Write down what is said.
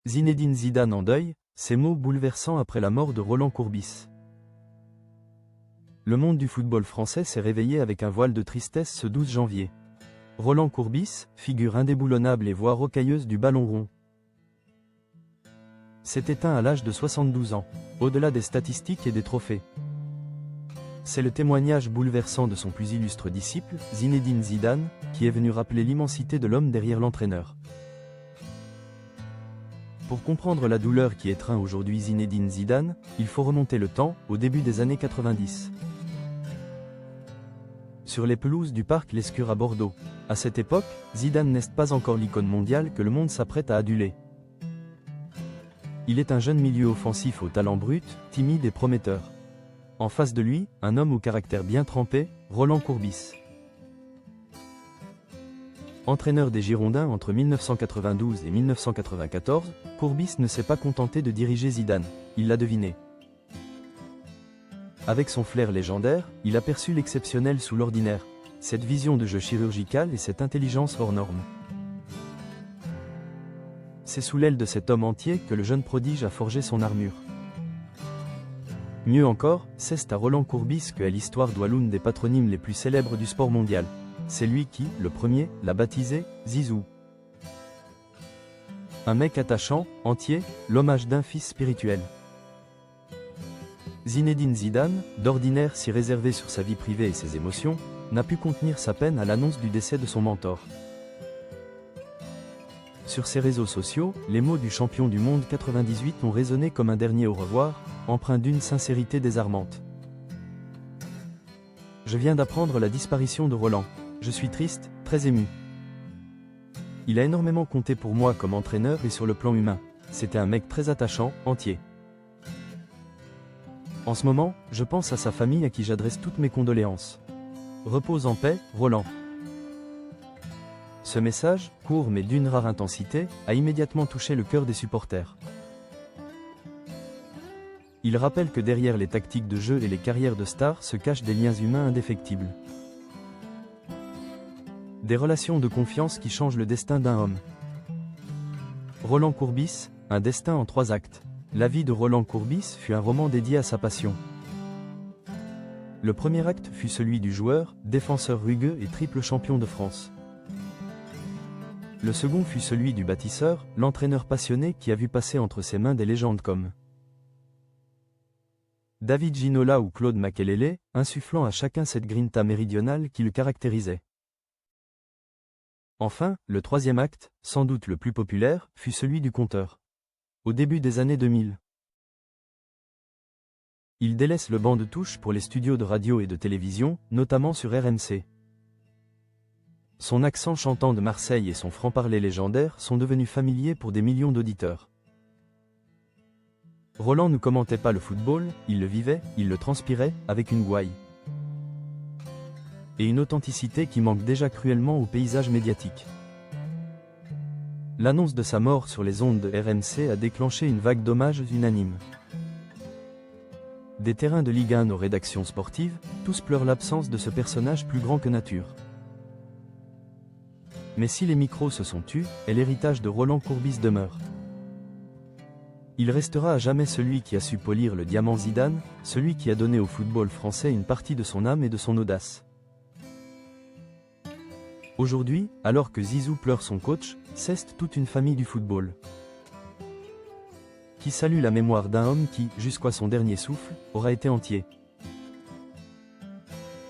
Zinedine Zidane en deuil, ces mots bouleversants après la mort de Roland Courbis. Le monde du football français s'est réveillé avec un voile de tristesse ce 12 janvier. Roland Courbis, figure indéboulonnable et voix rocailleuse du ballon rond, s'est éteint à l'âge de 72 ans, au-delà des statistiques et des trophées. C'est le témoignage bouleversant de son plus illustre disciple, Zinedine Zidane, qui est venu rappeler l'immensité de l'homme derrière l'entraîneur. Pour comprendre la douleur qui étreint aujourd'hui Zinedine Zidane, il faut remonter le temps, au début des années 90. Sur les pelouses du parc Lescure à Bordeaux. À cette époque, Zidane n'est pas encore l'icône mondiale que le monde s'apprête à aduler. Il est un jeune milieu offensif au talent brut, timide et prometteur. En face de lui, un homme au caractère bien trempé, Roland Courbis. Entraîneur des Girondins entre 1992 et 1994, Courbis ne s'est pas contenté de diriger Zidane, il l'a deviné. Avec son flair légendaire, il a perçu l'exceptionnel sous l'ordinaire, cette vision de jeu chirurgical et cette intelligence hors norme. C'est sous l'aile de cet homme entier que le jeune prodige a forgé son armure. Mieux encore, c'est à Roland Courbis que l'histoire doit l'une des patronymes les plus célèbres du sport mondial. C'est lui qui, le premier, l'a baptisé Zizou. Un mec attachant, entier, l'hommage d'un fils spirituel. Zinedine Zidane, d'ordinaire si réservé sur sa vie privée et ses émotions, n'a pu contenir sa peine à l'annonce du décès de son mentor. Sur ses réseaux sociaux, les mots du champion du monde 98 ont résonné comme un dernier au revoir, empreint d'une sincérité désarmante. Je viens d'apprendre la disparition de Roland. Je suis triste, très ému. Il a énormément compté pour moi comme entraîneur et sur le plan humain. C'était un mec très attachant, entier. En ce moment, je pense à sa famille à qui j'adresse toutes mes condoléances. Repose en paix, Roland. Ce message, court mais d'une rare intensité, a immédiatement touché le cœur des supporters. Il rappelle que derrière les tactiques de jeu et les carrières de stars se cachent des liens humains indéfectibles. Des relations de confiance qui changent le destin d'un homme. Roland Courbis, un destin en 3 actes. La vie de Roland Courbis fut un roman dédié à sa passion. Le premier acte fut celui du joueur, défenseur rugueux et triple champion de France. Le second fut celui du bâtisseur, l'entraîneur passionné qui a vu passer entre ses mains des légendes comme David Ginola ou Claude Makélélé, insufflant à chacun cette grinta méridionale qui le caractérisait. Enfin, le troisième acte, sans doute le plus populaire, fut celui du conteur. Au début des années 2000. Il délaisse le banc de touche pour les studios de radio et de télévision, notamment sur RMC. Son accent chantant de Marseille et son franc-parler légendaire sont devenus familiers pour des millions d'auditeurs. Roland ne commentait pas le football, il le vivait, il le transpirait, avec une gouaille. Et une authenticité qui manque déjà cruellement au paysage médiatique. L'annonce de sa mort sur les ondes de RMC a déclenché une vague d'hommages unanimes. Des terrains de Ligue 1 aux rédactions sportives, tous pleurent l'absence de ce personnage plus grand que nature. Mais si les micros se sont tus, et l'héritage de Roland Courbis demeure. Il restera à jamais celui qui a su polir le diamant Zidane, celui qui a donné au football français une partie de son âme et de son audace. Aujourd'hui, alors que Zizou pleure son coach, c'est toute une famille du football qui salue la mémoire d'un homme qui, jusqu'à son dernier souffle, aura été entier.